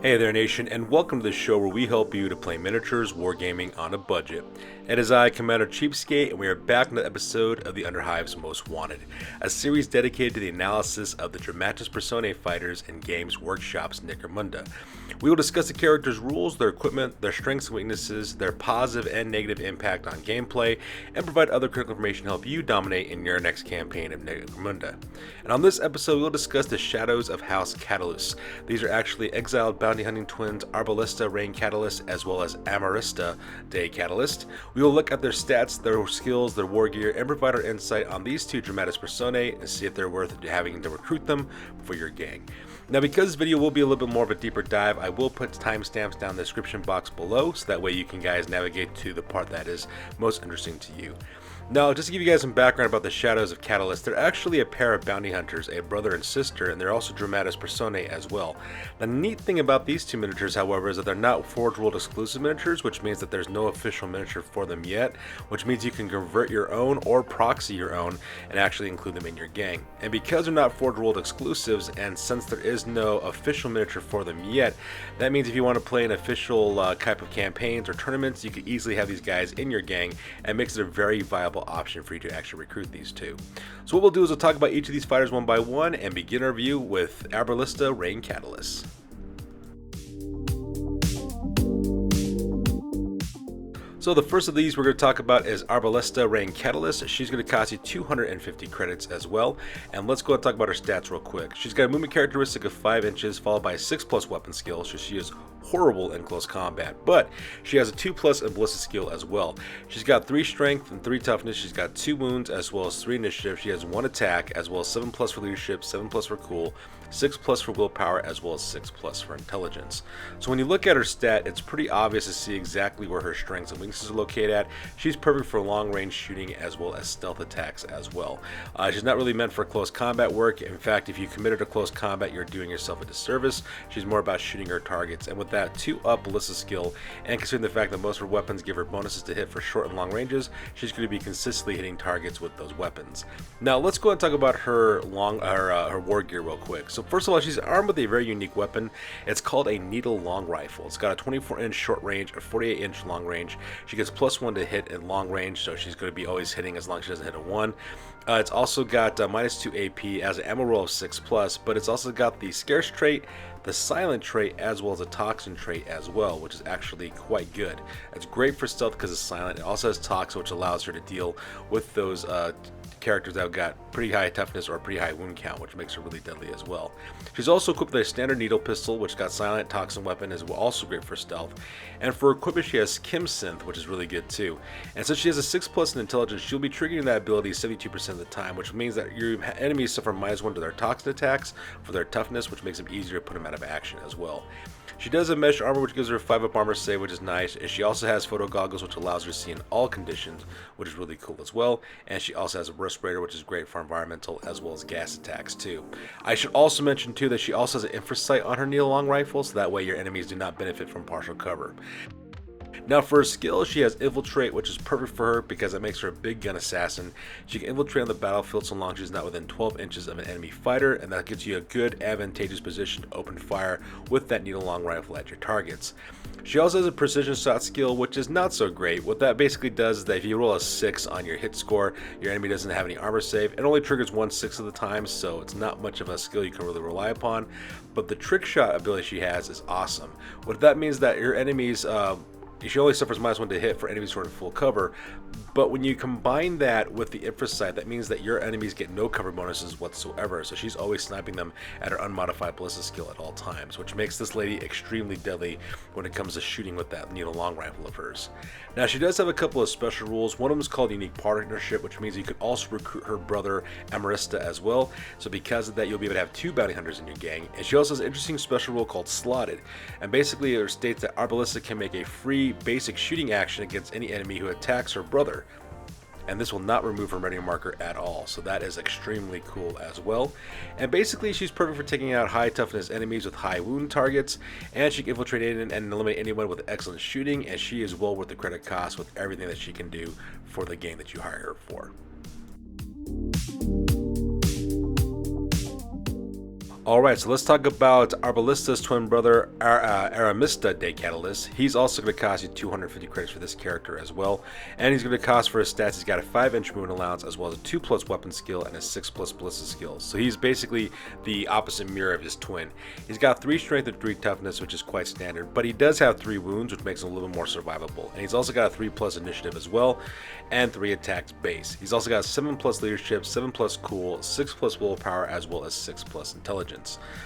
Hey there, Nation, and welcome to the show where we help you to play miniatures wargaming on a budget. It is I, Commander Cheapskate, and we are back in the episode of the Underhive's Most Wanted, a series dedicated to the analysis of the Dramatis Personae fighters in Games Workshop's Necromunda. We will discuss the characters' rules, their equipment, their strengths and weaknesses, their positive and negative impact on gameplay, and provide other critical information to help you dominate in your next campaign of Necromunda. And on this episode, we will discuss the Shadows of House Catallus. These are actually exiled bounty hunting twins Arbelesta Raen Catallus, as well as Aramista Dae Catallus. We will look at their stats, their skills, their wargear, and provide our insight on these two Dramatis Personae and see if they're worth having to recruit them for your gang. Now, because this video will be a little bit more of a deeper dive, I will put timestamps down in the description box below, so that way you can guys navigate to the part that is most interesting to you. Now, just to give you guys some background about the Shadows of Catallus, they're actually a pair of bounty hunters, a brother and sister, and they're also Dramatis Personae as well. The neat thing about these two miniatures, however, is that they're not Forge World exclusive miniatures, which means that there's no official miniature for them yet, which means you can convert your own or proxy your own and actually include them in your gang. And because they're not Forge World exclusives, and since there is no official miniature for them yet, that means if you want to play an official type of campaigns or tournaments, you could easily have these guys in your gang, and makes it a very viable option for you to actually recruit these two. So what we'll do is we'll talk about each of these fighters one by one and begin our review with Arbelesta Raen Catallus. So the first of these we're going to talk about is Arbelesta Raen Catallus. She's going to cost you 250 credits as well. And let's go and talk about her stats real quick. She's got a movement characteristic of 5 inches, followed by a 6+ weapon skill, so she is horrible in close combat. But she has a 2+ in ballistic skill as well. She's got 3 strength and 3 toughness. She's got 2 wounds as well as 3 initiative. She has 1 attack as well as 7+ for leadership, 7+ for cool, 6+ for willpower, as well as 6+ for intelligence. So when you look at her stat, it's pretty obvious to see exactly where her strengths and weaknesses are located at. She's perfect for long range shooting as well as stealth attacks as well. She's not really meant for close combat work. In fact, if you committed to close combat, you're doing yourself a disservice. She's more about shooting her targets, and with that 2+ ballistic skill, and considering the fact that most of her weapons give her bonuses to hit for short and long ranges, she's going to be consistently hitting targets with those weapons. Now let's go and talk about her her war gear real quick. So first of all, she's armed with a very unique weapon. It's called a needle long rifle. It's got a 24-inch short range, a 48-inch long range. She gets +1 to hit in long range, so she's going to be always hitting as long as she doesn't hit a 1. It's also got -2 AP as an ammo roll of 6+, but it's also got the scarce trait, the silent trait, as well as a toxin trait as well, which is actually quite good. It's great for stealth because it's silent. It also has toxin, which allows her to deal with those characters that have got pretty high toughness or pretty high wound count, which makes her really deadly as well. She's also equipped with a standard needle pistol, which got silent toxin weapon, is also great for stealth. And for equipment, she has Kim Synth, which is really good too. And since she has a 6+ in intelligence, she'll be triggering that ability 72% of the time, which means that your enemies suffer -1 to their toxin attacks for their toughness, which makes it easier to put them out of action as well. She does have mesh armor, which gives her a 5+ armor save, which is nice. And she also has photo goggles, which allows her to see in all conditions, which is really cool as well. And she also has a respirator, which is great for environmental as well as gas attacks too. I should also mention too that she also has an infrasight on her needle long rifle, so that way your enemies do not benefit from partial cover. Now for her skill, she has Infiltrate, which is perfect for her because it makes her a big gun assassin. She can infiltrate on the battlefield so long as she's not within 12 inches of an enemy fighter, and that gives you a good advantageous position to open fire with that needle long rifle at your targets. She also has a precision shot skill, which is not so great. What that basically does is that if you roll a 6 on your hit score, your enemy doesn't have any armor save. It only triggers 1/6 of the time, so it's not much of a skill you can really rely upon. But the trick shot ability she has is awesome. What that means that your enemies she only suffers -1 to hit for enemies who are in full cover, but when you combine that with the infrasight, that means that your enemies get no cover bonuses whatsoever, so she's always sniping them at her unmodified ballistic skill at all times, which makes this lady extremely deadly when it comes to shooting with that needle long rifle of hers. Now she does have a couple of special rules. One of them is called Unique Partnership, which means you can also recruit her brother Aramista as well, so because of that you'll be able to have 2 bounty hunters in your gang. And she also has an interesting special rule called Slotted, and basically it states that Arbelesta can make a free basic shooting action against any enemy who attacks her brother, and this will not remove her ready marker at all, so that is extremely cool as well. And basically she's perfect for taking out high toughness enemies with high wound targets, and she can infiltrate in and eliminate anyone with excellent shooting, and she is well worth the credit cost with everything that she can do for the game that you hire her for. Alright, so let's talk about Arbelesta's twin brother, Aramista Dae Catallus. He's also going to cost you 250 credits for this character as well. And he's going to cost for his stats, he's got a 5-inch movement allowance as well as a 2+ weapon skill and a 6+ ballista skill. So he's basically the opposite mirror of his twin. He's got 3 strength and 3 toughness, which is quite standard, but he does have 3 wounds, which makes him a little bit more survivable. And he's also got a 3+ initiative as well, and 3 attacks base. He's also got 7+ leadership, 7+ cool, 6+ willpower, as well as 6+ intelligence.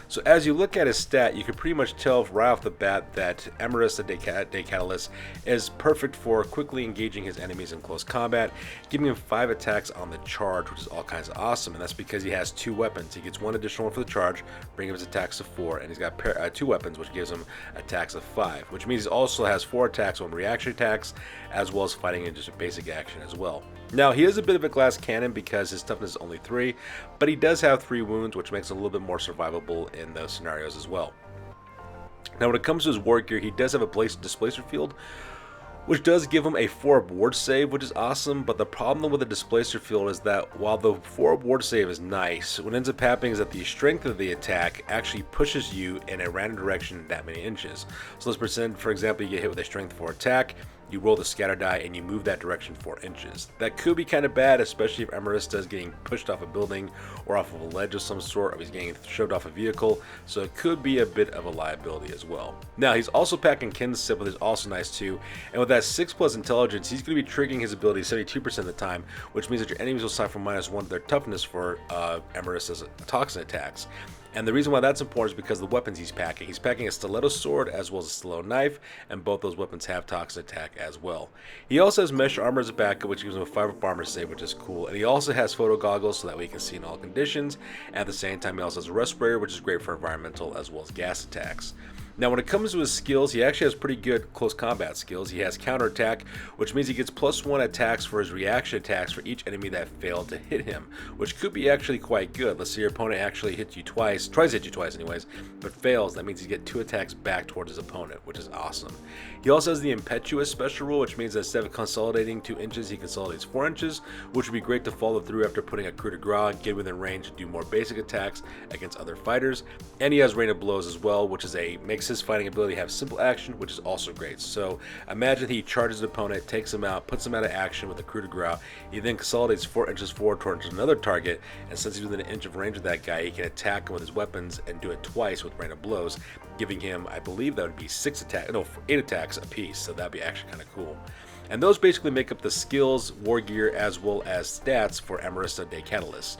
So as you look at his stat, you can pretty much tell right off the bat that Aramista Dae Catallus is perfect for quickly engaging his enemies in close combat, giving him 5 attacks on the charge, which is all kinds of awesome. And that's because he has 2 weapons. He gets 1 additional one for the charge, bringing his attacks to 4, and he's got 2 weapons, which gives him attacks of 5, which means he also has 4 attacks on reaction attacks, as well as fighting in just a basic action as well. Now, he is a bit of a glass cannon because his toughness is only 3, but he does have 3 wounds, which makes him a little bit more survivable in those scenarios as well. Now, when it comes to his wargear, he does have a displacer field, which does give him a 4 ward save, which is awesome. But the problem with the displacer field is that while the 4 ward save is nice, what ends up happening is that the strength of the attack actually pushes you in a random direction that many inches. So let's pretend, for example, you get hit with a strength 4 attack, you roll the scatter die and you move that direction 4 inches. That could be kind of bad, especially if Aramista is getting pushed off a building or off of a ledge of some sort, or he's getting shoved off a vehicle, so it could be a bit of a liability as well. Now, he's also packing Kin's Sip, which is also nice too, and with that 6+ intelligence, he's going to be triggering his ability 72% of the time, which means that your enemies will suffer -1 to their toughness for Amarista's toxin attacks. And the reason why that's important is because of the weapons he's packing. He's packing a stiletto sword as well as a stiletto knife, and both those weapons have toxin attack as well. He also has mesh armor as a backup, which gives him a 5 armor save, which is cool. And he also has photo goggles so that way he can see in all conditions. At the same time, he also has a respirator, which is great for environmental as well as gas attacks. Now, when it comes to his skills, he actually has pretty good close combat skills. He has counterattack, which means he gets +1 attacks for his reaction attacks for each enemy that failed to hit him, which could be actually quite good. Let's say your opponent actually hits you twice, tries to hit you twice anyways, but fails. That means you get 2 attacks back towards his opponent, which is awesome. He also has the impetuous special rule, which means that instead of consolidating 2 inches, he consolidates 4 inches, which would be great to follow through after putting a coup de grace, get within range to do more basic attacks against other fighters. And he has rain of blows as well, which is makes his fighting ability have simple action, which is also great. So imagine he charges an opponent, takes him out, puts him out of action with a coup de grace. He then consolidates 4 inches forward towards another target, and since he's within an inch of range of that guy, he can attack him with his weapons and do it twice with rain of blows, giving him, I believe that would be 8 attacks a piece. So that'd be actually kind of cool. And those basically make up the skills, wargear, as well as stats for Aramista Dae Catallus.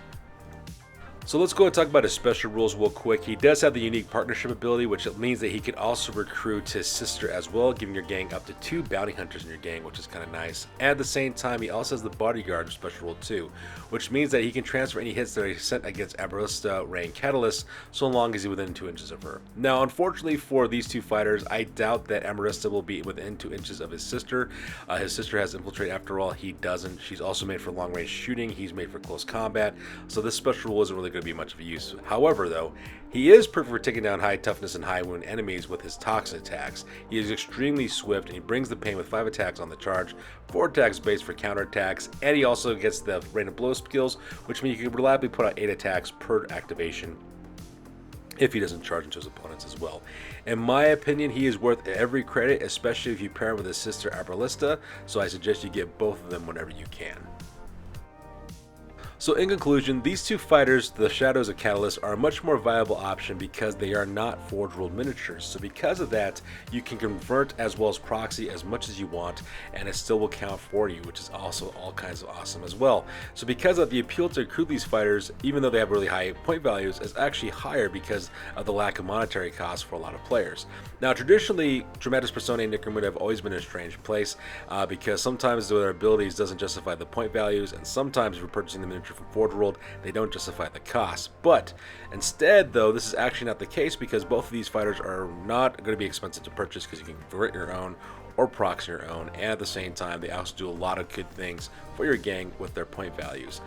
So let's go and talk about his special rules real quick. He does have the unique partnership ability, which means that he can also recruit his sister as well, giving your gang up to 2 bounty hunters in your gang, which is kind of nice. And at the same time, he also has the bodyguard special rule too, which means that he can transfer any hits that are sent against Arbelesta Dae Catallus, so long as he's within 2 inches of her. Now, unfortunately for these 2 fighters, I doubt that Aramista will be within 2 inches of his sister. His sister has infiltrate after all, he doesn't. She's also made for long range shooting, he's made for close combat, so this special rule isn't really going to be much of a use. However, though, he is perfect for taking down high toughness and high wound enemies with his toxin attacks. He is extremely swift, and he brings the pain with 5 attacks on the charge, 4 attacks base for counterattacks, and he also gets the rain of blow skills, which means you can reliably put out 8 attacks per activation if he doesn't charge into his opponents as well. In my opinion, he is worth every credit, especially if you pair him with his sister Arbelesta, so I suggest you get both of them whenever you can. So in conclusion, these 2 fighters, the Shadows of Catallus, are a much more viable option because they are not Forge World miniatures. So because of that, you can convert as well as proxy as much as you want, and it still will count for you, which is also all kinds of awesome as well. So because of the appeal to recruit these fighters, even though they have really high point values, is actually higher because of the lack of monetary costs for a lot of players. Now traditionally, Dramatis Personae and Necromunda have always been a strange place because sometimes their abilities doesn't justify the point values, and sometimes if you're purchasing the miniature from Forge World, they don't justify the cost. But instead, though, this is actually not the case because both of these fighters are not going to be expensive to purchase because you can convert your own or proxy your own, and at the same time, they also do a lot of good things for your gang with their point values.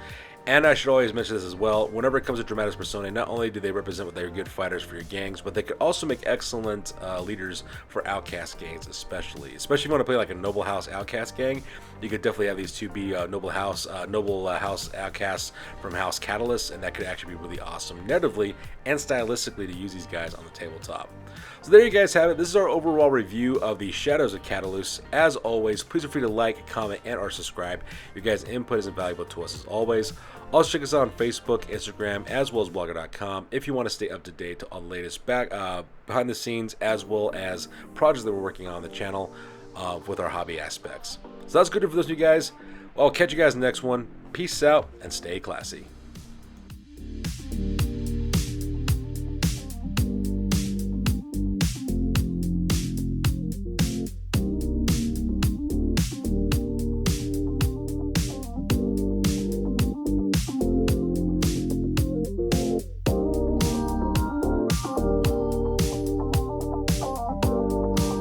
And I should always mention this as well, whenever it comes to Dramatis Personae, not only do they represent what they're good fighters for your gangs, but they could also make excellent leaders for outcast gangs, especially if you want to play like a Noble House outcast gang. you could definitely have these two be noble house outcasts from House Catallus, and that could actually be really awesome narratively and stylistically to use these guys on the tabletop. So there you guys have it. This is our overall review of the Shadows of Catallus. As always, please feel free to like, comment, and or subscribe. Your guys' input is invaluable to us as always. Also check us out on Facebook, Instagram, as well as blogger.com if you want to stay up to date on the latest behind the scenes as well as projects that we're working on the channel with our hobby aspects. So that's good for those of you guys. I'll catch you guys in the next one. Peace out and stay classy.